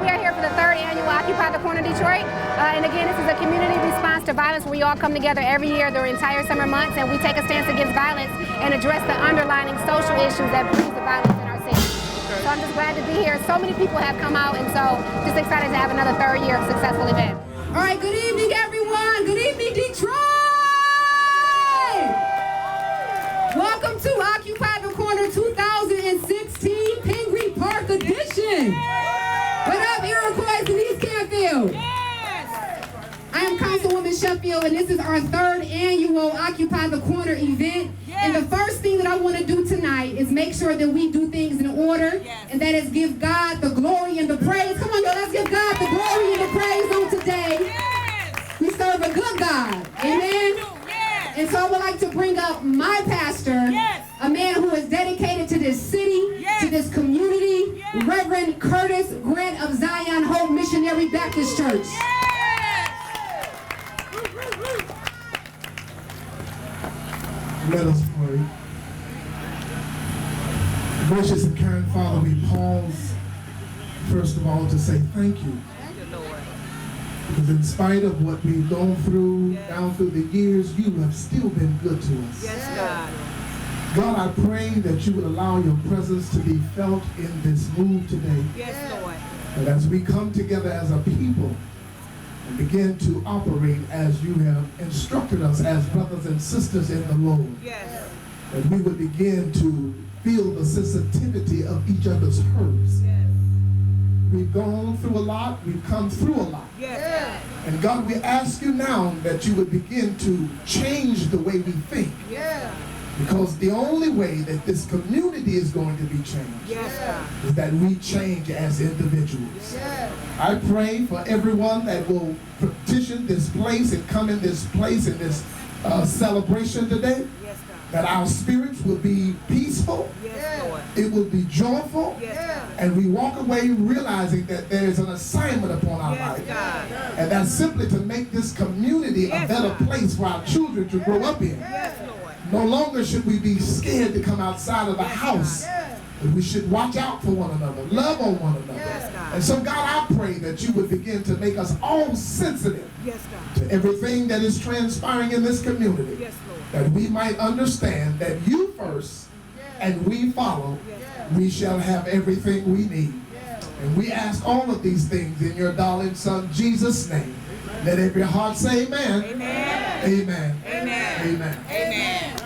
we are here for the 3rd annual Occupy the Corner Detroit. And again, this is a community response to violence where we all come together every year during entire summer months and we take a stance against violence and address the underlying social issues that brings the violence in our city. So I'm just glad to be here. So many people have come out, and so just excited to have another 3rd year of successful event. All right, good evening, everyone. Good evening, Detroit. Welcome to Occupy the Corner 2016 Pingree Park Edition. What up, Iroquois in East Canfield? Yes. I am Councilwoman Sheffield, and this is our 3rd annual Occupy the Corner event. Yes. And the first thing that I want to do tonight is make sure that we do things in order, yes, and that is give God the glory and the praise. Come on, y'all, let's give God the glory and the praise on today. Yes. We serve a good God. Amen. Yes. And so I would like to bring up my pastor, yes, a man who is dedicated to this city, yes, to this community, yes, Reverend Curtis Grant of Zion Hope Missionary Baptist Church. Yes. Let us pray. Gracious and kind Father, we pause first of all to say thank you. Because in spite of what we've gone through, yes, down through the years, you have still been good to us. Yes, God. God, I pray that you would allow your presence to be felt in this move today. Yes, Lord. And as we come together as a people and begin to operate as you have instructed us as brothers and sisters in the Lord, yes, that we would begin to feel the sensitivity of each other's hurts. Yes. We've gone through a lot, we've come through a lot. Yes. And God, we ask you now that you would begin to change the way we think. Yes. Because the only way that this community is going to be changed, yes, is that we change as individuals. Yes. I pray for everyone that will petition this place and come in this place in this celebration today, yes, that our spirits will be peaceful, yes, Lord, it will be joyful, yes, and we walk away realizing that there is an assignment upon our, yes, life, God, and that's simply to make this community, yes, a better, God, place for our children to grow up in. Yes, Lord. No longer should we be scared to come outside of the house, yes, but we should watch out for one another, love on one another. Yes, and so God, I pray that you would begin to make us all sensitive, yes, to everything that is transpiring in this community, yes, Lord, that we might understand that you first, yes, and we follow, yes, we shall have everything we need. Yes. And we ask all of these things in your darling Son Jesus' name. Amen. Let every heart say amen. Amen. Amen. Amen. Amen. Amen.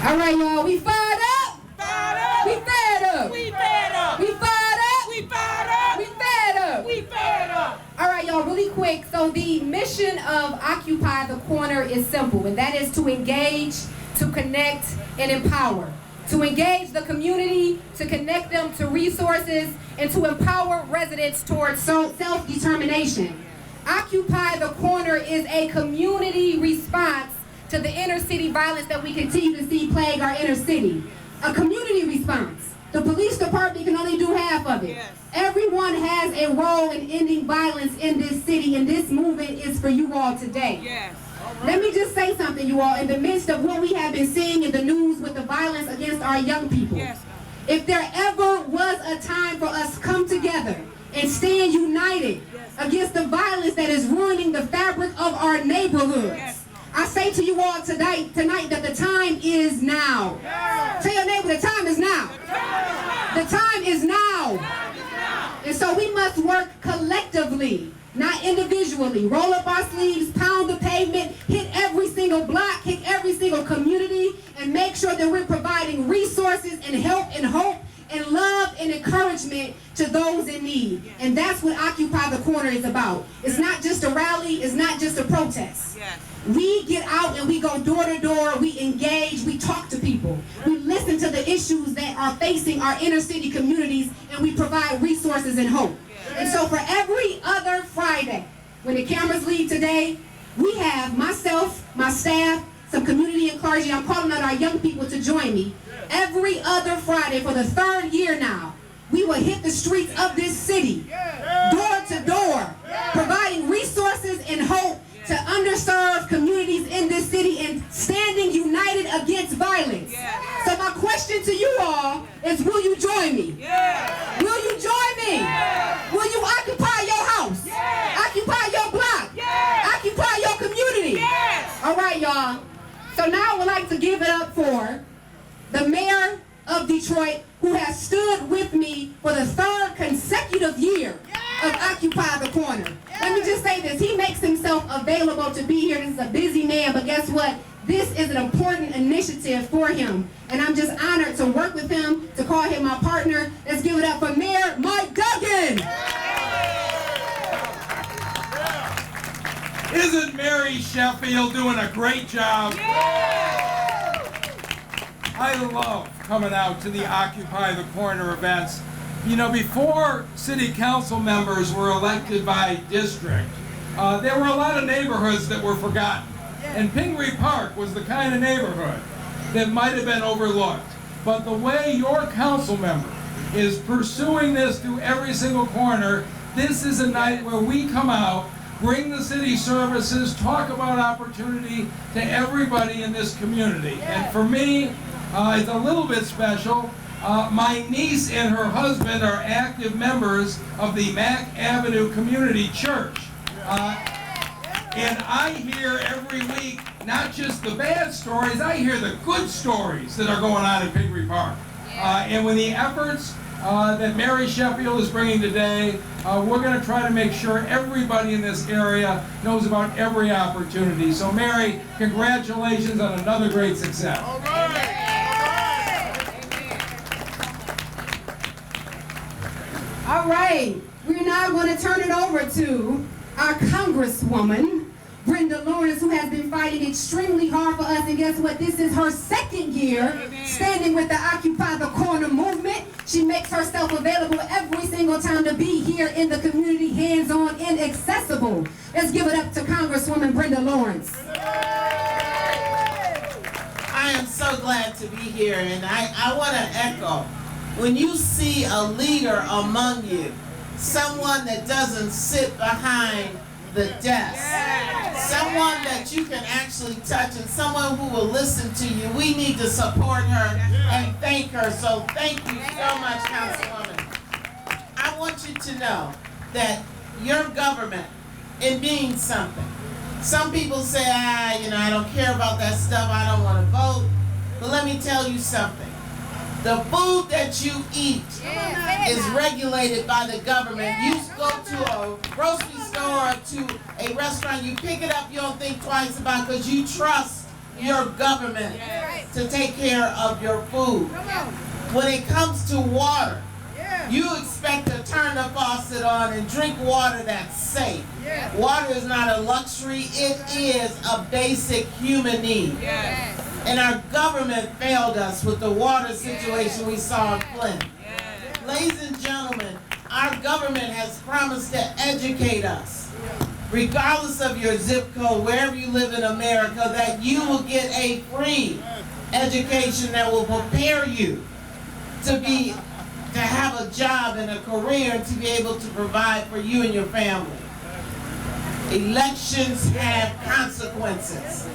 All right, y'all, we fired up. Fired up. We fired up. We fired up. We fired up. We fired up. We fired up. We fired up. All right, y'all, really quick. So the mission of Occupy the Corner is simple, and that is to engage, to connect, and empower. To engage the community, to connect them to resources, and to empower residents towards self-determination. Occupy the Corner is a community response to the inner city violence that we continue to see plague our inner city. A community response. The police department can only do half of it. Yes. Everyone has a role in ending violence in this city, and this movement is for you all today. Yes. Let me just say something, you all. In the midst of what we have been seeing in the news with the violence against our young people, yes, if there ever was a time for us to come together and stand united, yes, against the violence that is ruining the fabric of our neighborhoods, yes, I say to you all tonight that the time is now. Yes. Tell your neighbor, the time is now. The time is now. And so we must work collectively, not individually. Roll up our sleeves, pound the pavement, hit every single block, hit every single community, and make sure that we're providing resources and help and hope and love and encouragement to those in need. And that's what Occupy the Corner is about. It's not just a rally, it's not just a protest. Yes. We get out and we go door to door, we engage, we talk to people. We listen to the issues that are facing our inner city communities, and we provide resources and hope. And so for every other Friday, when the cameras leave today, we have myself, my staff, some community and clergy. I'm calling out our young people to join me. Every other Friday for the 3rd year now, we will hit the streets of this city, door to door, providing resources and hope to underserved communities in this city and standing united against violence. So my question to you all is, will you join me? Will you join now I would like to give it up for the mayor of Detroit, who has stood with me for the 3rd consecutive year of Occupy the Corner. Let me just say this, he makes himself available to be here. This is a busy man, but guess what? This is an important initiative for him, and I'm just honored to work with him, to call him my partner. Let's give it up for Mayor Mike Duggan. Isn't Mary Sheffield doing a great job? I love coming out to the Occupy the Corner events. You know, before city council members were elected by district, there were a lot of neighborhoods that were forgotten. And Pingree Park was the kind of neighborhood that might have been overlooked. But the way your council member is pursuing this through every single corner, this is a night where we come out, bring the city services, talk about opportunity to everybody in this community. And for me, it's a little bit special. My niece and her husband are active members of the Mack Avenue Community Church. And I hear every week, not just the bad stories, I hear the good stories that are going on in Pingree Park. And with the efforts that Mary Sheffield is bringing today, we're going to try to make sure everybody in this area knows about every opportunity. So Mary, congratulations on another great success. All right. All right, we're now going to turn it over to our Congresswoman, Brenda Lawrence, who has been fighting extremely hard for us. And guess what? This is her 2nd year standing with the Occupy the Corner movement. She makes herself available every single time to be here in the community, hands-on and accessible. Let's give it up to Congresswoman Brenda Lawrence. I am so glad to be here, and I want to echo, when you see a leader among you, someone that doesn't sit behind the desk, someone that you can actually touch, and someone who will listen to you, we need to support her and thank her. So thank you so much, Councilwoman. I want you to know that your government, it means something. Some people say, I don't care about that stuff, I don't want to vote. But let me tell you something. The food that you eat is regulated by the government. You go to a grocery store or to a restaurant, you pick it up, you don't think twice about it because you trust your government to take care of your food. When it comes to water, you expect to turn the faucet on and drink water that's safe. Water is not a luxury, it is a basic human need. And our government failed us with the water situation we saw in Flint. Ladies and gentlemen, our government has promised to educate us, regardless of your zip code, wherever you live in America, that you will get a free education that will prepare you to have a job and a career and to be able to provide for you and your family. Elections have consequences.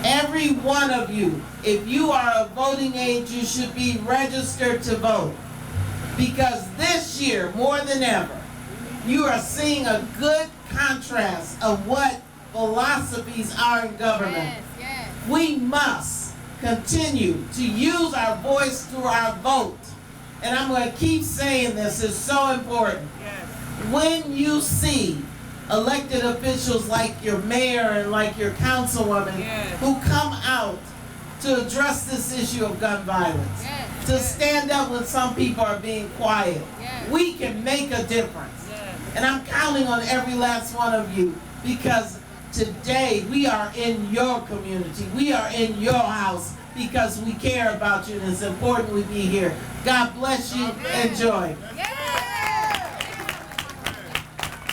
Every one of you, if you are of voting age, you should be registered to vote. Because this year, more than ever, you are seeing a good contrast of what philosophies are in government. We must continue to use our voice through our vote. And I'm going to keep saying this, it's so important. When you see elected officials like your mayor and like your councilwoman who come out to address this issue of gun violence, to stand up when some people are being quiet, we can make a difference. And I'm counting on every last one of you, because today we are in your community, we are in your house, because we care about you and it's important we be here. God bless you. Enjoy.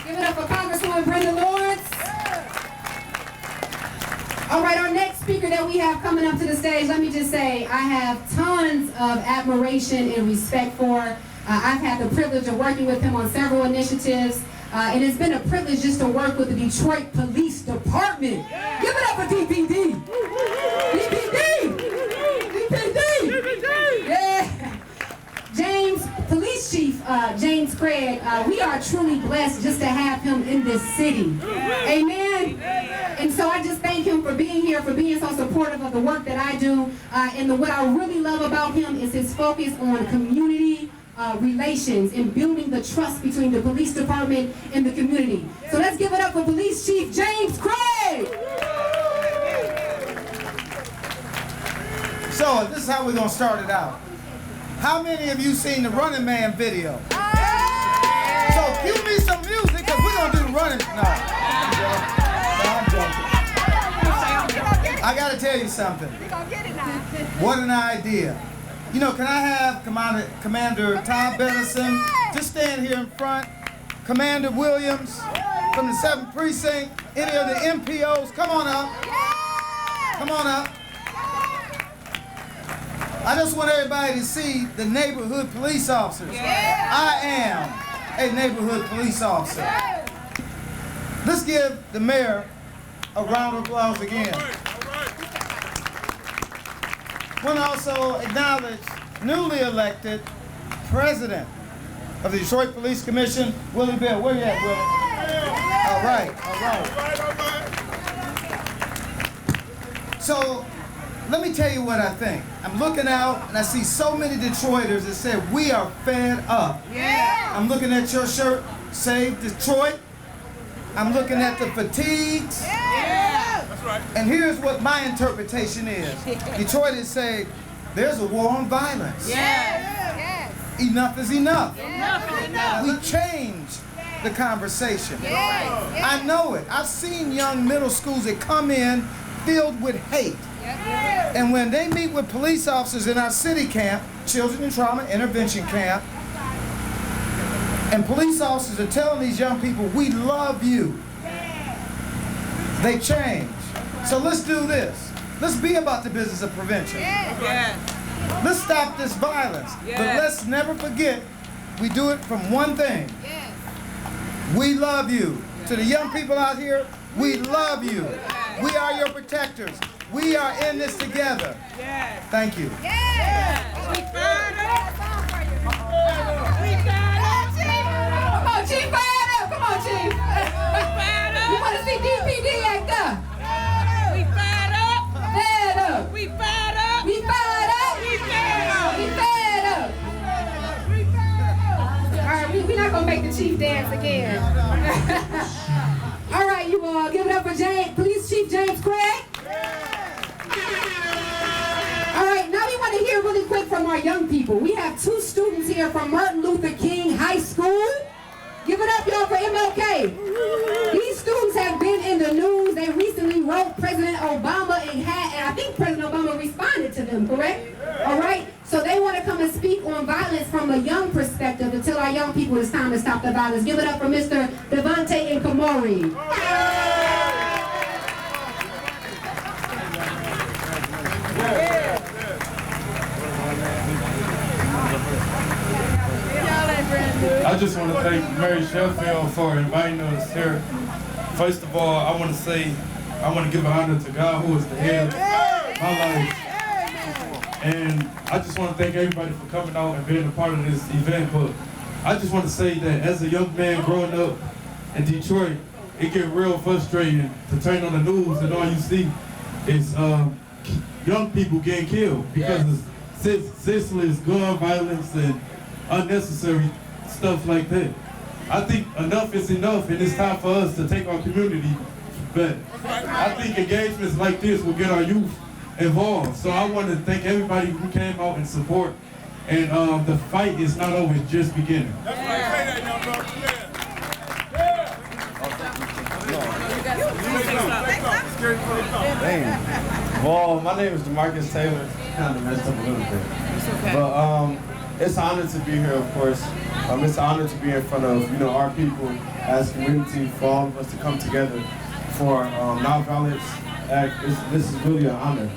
Give it up for Congresswoman Brenda Lawrence. All right, our next speaker that we have coming up to the stage, let me just say, I have tons of admiration and respect for. I've had the privilege of working with him on several initiatives, and it's been a privilege just to work with the Detroit Police Department. Give it up for DPD. DPD. Yeah. Police Chief James Craig, we are truly blessed just to have him in this city. Amen. And so I just thank him for being here, for being so supportive of the work that I do. What I really love about him is his focus on community relations and building the trust between the police department and the community. So let's give it up for Police Chief James Craig. So this is how we're gonna start it out. How many of you seen the Running Man video? So cue me some music because we're gonna do the running. No, I'm joking. I gotta tell you something. What an idea. You know, can I have Commander Todd Bennison just stand here in front? Commander Williams from the 7th Precinct, any of the MPOs, come on up. Come on up. I just want everybody to see the neighborhood police officers. I am a neighborhood police officer. Let's give the mayor a round of applause again. I want to also acknowledge newly elected president of the Detroit Police Commission, Willie Bell. Where you at, Willie? All right, all right. So, let me tell you what I think. I'm looking out and I see so many Detroiters that said, we are fed up. Yeah. I'm looking at your shirt, Save Detroit. I'm looking at the fatigues. Yeah. That's right. And here's what my interpretation is. Detroiters say, there's a war on violence. Yes. Yes. Enough is enough. Enough is enough. We change the conversation. Yes. I know it. I've seen young middle schools that come in filled with hate. And when they meet with police officers in our city camp, Children in Trauma Intervention Camp, and police officers are telling these young people, we love you, they change. So let's do this. Let's be about the business of prevention. Let's stop this violence. But let's never forget, we do it from one thing. We love you. To the young people out here, we love you. We are your protectors. We are in this together. Thank you. We fired up. We fired up. Come on, Chief, fire up. Come on, Chief. We fired up. You want to see DPD act up? We fired up. Fed up. We fired up. We fired up. We fired up. We fed up. All right, we're not going to make the Chief dance again. All right, you all, give it up for Police Chief James Craig. All right, now we want to hear really quick from our young people. We have 2 students here from Martin Luther King High School. Give it up, y'all, for MLK. These students have been in the news. They recently wrote President Obama and I think President Obama responded to them, correct? All right, so they want to come and speak on violence from a young perspective to tell our young people it's time to stop the violence. Give it up for Mr. Devontae and Kamari. I just want to thank Mary Sheffield for inviting us here. First of all, I want to give an honor to God, who is the head of my life. And I just want to thank everybody for coming out and being a part of this event. But I just want to say that as a young man growing up in Detroit, it gets real frustrating to turn on the news and all you see is young people getting killed because of senseless gun violence and unnecessary stuff like that. I think enough is enough, and it's time for us to take our community back. I think engagements like this will get our youth involved. So I want to thank everybody who came out and support. And the fight is not over, it's just beginning. That's right. Say that, young brother. Well, my name is DeMarcus Taylor. Kind of messed up a little bit. But it's an honor to be here, of course. It's an honor to be in front of, our people as a community, for all of us to come together for nonviolence act. This is really an honor,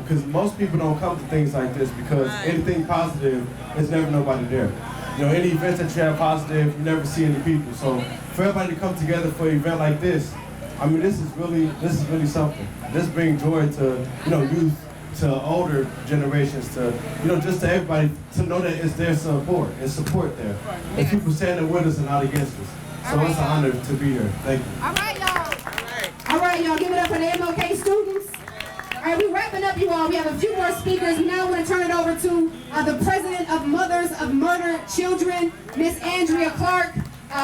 because most people don't come to things like this because anything positive, there's never nobody there. Any event that you have positive, you never see any people. So for everybody to come together for an event like this, this is really something. This brings joy to, youth, to older generations, to, just to everybody to know that it's their support. It's support there. And people standing with us and not against us. So it's an honor to be here. Thank you. All right, y'all. All right, right, y'all, give it up for the MLK students. All right, we're wrapping up, you all. We have a few more speakers. We now want to turn it over to the president of Mothers of Murdered Children, Miss Andrea Clark,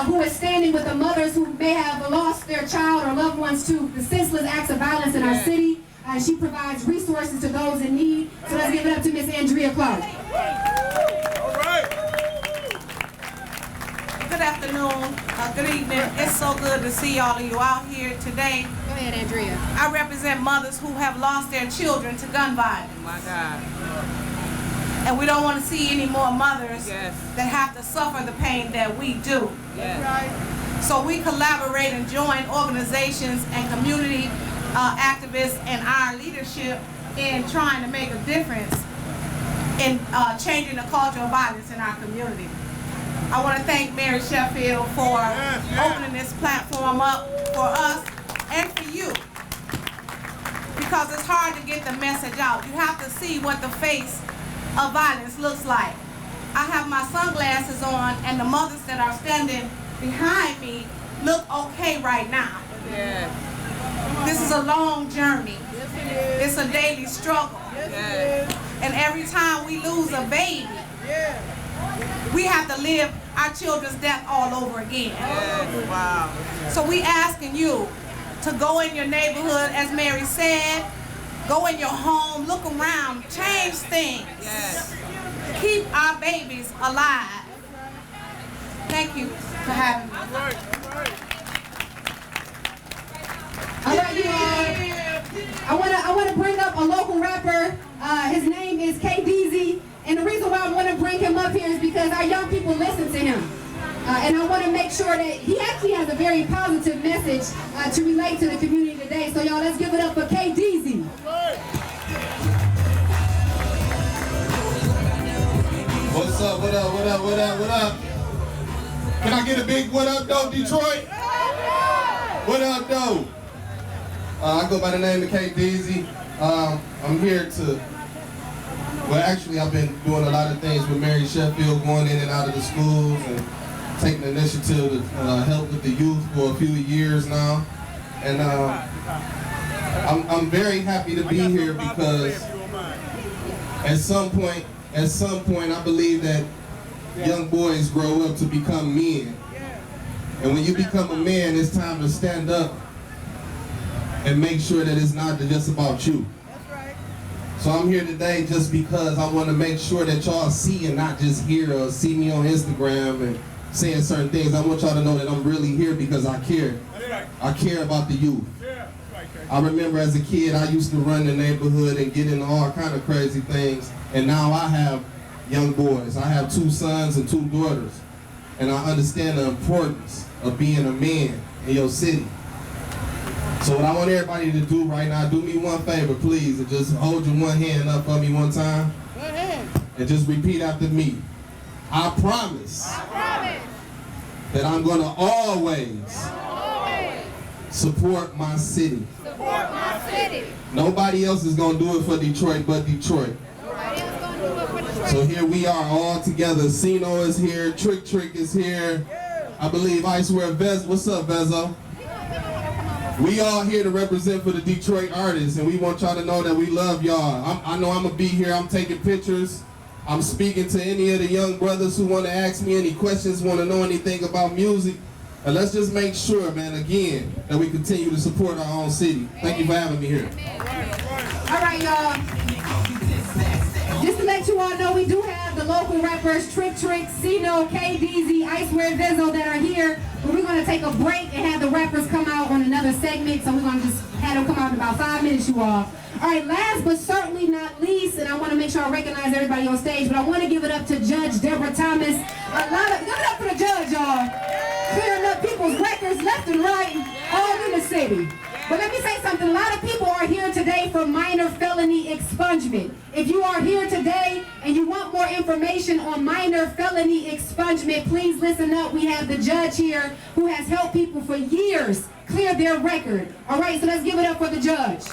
who is standing with the mothers who may have lost their child or loved ones to the senseless acts of violence in our city. She provides resources to those in need. So let's give it up to Miss Andrea Clark. All right. Good afternoon, good evening. It's so good to see all of you out here today. Go ahead, Andrea. I represent mothers who have lost their children to gun violence. My God. And we don't want to see any more mothers Yes. that have to suffer the pain that we do. Yes. So we collaborate and join organizations and community activists and our leadership in trying to make a difference in changing the culture of violence in our community. I want to thank Mary Sheffield for opening this platform up for us and for you, because it's hard to get the message out. You have to see what the face of violence looks like. I have my sunglasses on, and the mothers that are standing behind me look okay right now. Yes. This is a long journey. It's a daily struggle. Yes. And every time we lose a baby, we have to live our children's death all over again. Yes. Wow. So we asking you to go in your neighborhood, as Mary said, go in your home, look around, change things. Yes. Keep our babies alive. Thank you for having me. All right, you all. I want to bring up a local rapper. His name is KDZ, and the reason why I want to bring him up here is because our young people listen to him. And I want to make sure that he actually has a very positive message to relate to the community today. So y'all, let's give it up for KDZ. What's up? What up? What up? What up? What up? Can I get a big what up, though, Detroit? What up, though? I go by the name of KDZ. I'm here to, well, actually, I've been doing a lot of things with Mary Sheffield, going in and out of the schools and taking initiative to help with the youth for a few years now. And I'm very happy to be here because at some point, I believe that young boys grow up to become men. And when you become a man, it's time to stand up and make sure that it's not just about you. So I'm here today just because I want to make sure that y'all see and not just hear or see me on Instagram and saying certain things. I want y'all to know that I'm really here because I care. I care about the youth. I remember as a kid, I used to run the neighborhood and get into all kind of crazy things. And now I have young boys. I have 2 sons and 2 daughters. And I understand the importance of being a man in your city. So what I want everybody to do right now, do me one favor, please, and just hold your one hand up for me one time. And just repeat after me. I promise that I'm going to always support my city. Nobody else is going to do it for Detroit but Detroit. So here we are all together. Sino is here. Trick is here. I believe Icewear Vez. What's up, Vezo? We all here to represent for the Detroit artists, and we want y'all to know that we love y'all. I know I'm going to be here. I'm taking pictures. I'm speaking to any of the young brothers who want to ask me any questions, want to know anything about music. And let's just make sure, man, again, that we continue to support our own city. Thank you for having me here. All right, y'all. Just to let you all know, we do have the local rappers Trick, Sino, KDZ, Icewear, Vizzo that are here. But we're going to take a break and have the rappers come out on another segment. So we're going to just have them come out in about 5 minutes, you all. All right, last but certainly not least, and I want to make sure I recognize everybody on stage, but I want to give it up to Judge Deborah Thomas. Give it up for the judge, y'all. Clearing up people's records left and right, all in the city. But let me say something. A lot of people are here today for minor felony expungement. If you are here today and you want more information on minor felony expungement, please listen up. We have the judge here who has helped people for years clear their record. All right, so let's give it up for the judge.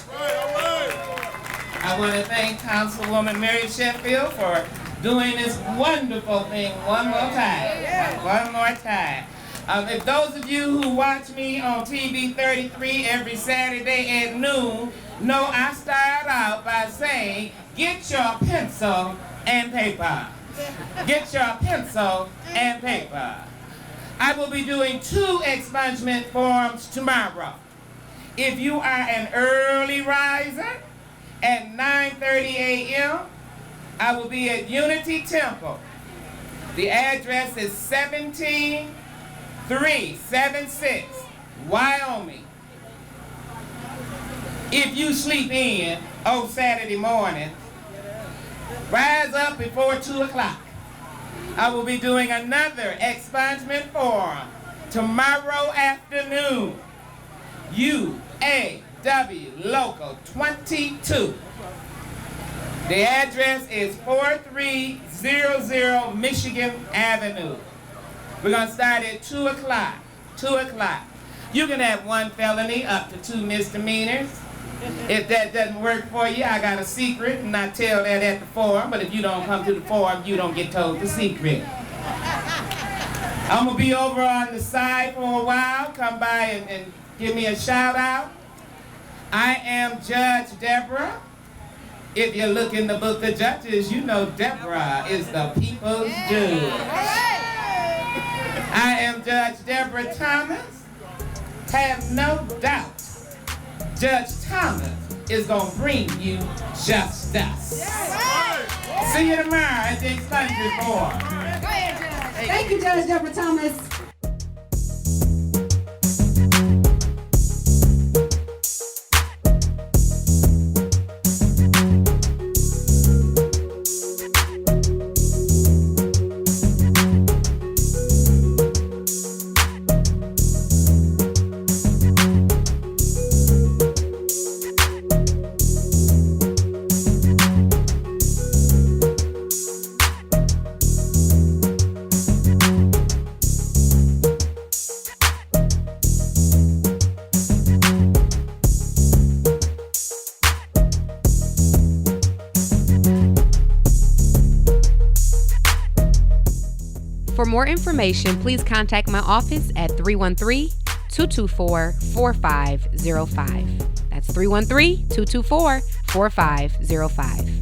I want to thank Councilwoman Mary Sheffield for doing this wonderful thing one more time. One more time. If those of you who watch me on TV 33 every Saturday at noon know I start out by saying, get your pencil and paper. Get your pencil and paper. I will be doing 2 expungement forms tomorrow. If you are an early riser, at 9:30 a.m., I will be at Unity Temple. The address is 17376, Wyoming. If you sleep in on Saturday morning, rise up before 2 o'clock. I will be doing another expungement forum tomorrow afternoon. UAW Local 22. The address is 4300 Michigan Avenue. We're going to start at 2 o'clock. 2 o'clock. You can have 1 felony up to 2 misdemeanors. If that doesn't work for you, I got a secret, and I tell that at the forum, but if you don't come to the forum, you don't get told the secret. I'm going to be over on the side for a while. Come by and give me a shout out. I am Judge Deborah. If you look in the book of Judges, you know Deborah is the people's judge. I am Judge Deborah Thomas. Have no doubt, Judge Thomas is going to bring you justice. See you tomorrow at the expungement forum. Thank you, Judge Deborah Thomas. For more information, please contact my office at 313-224-4505. That's 313-224-4505.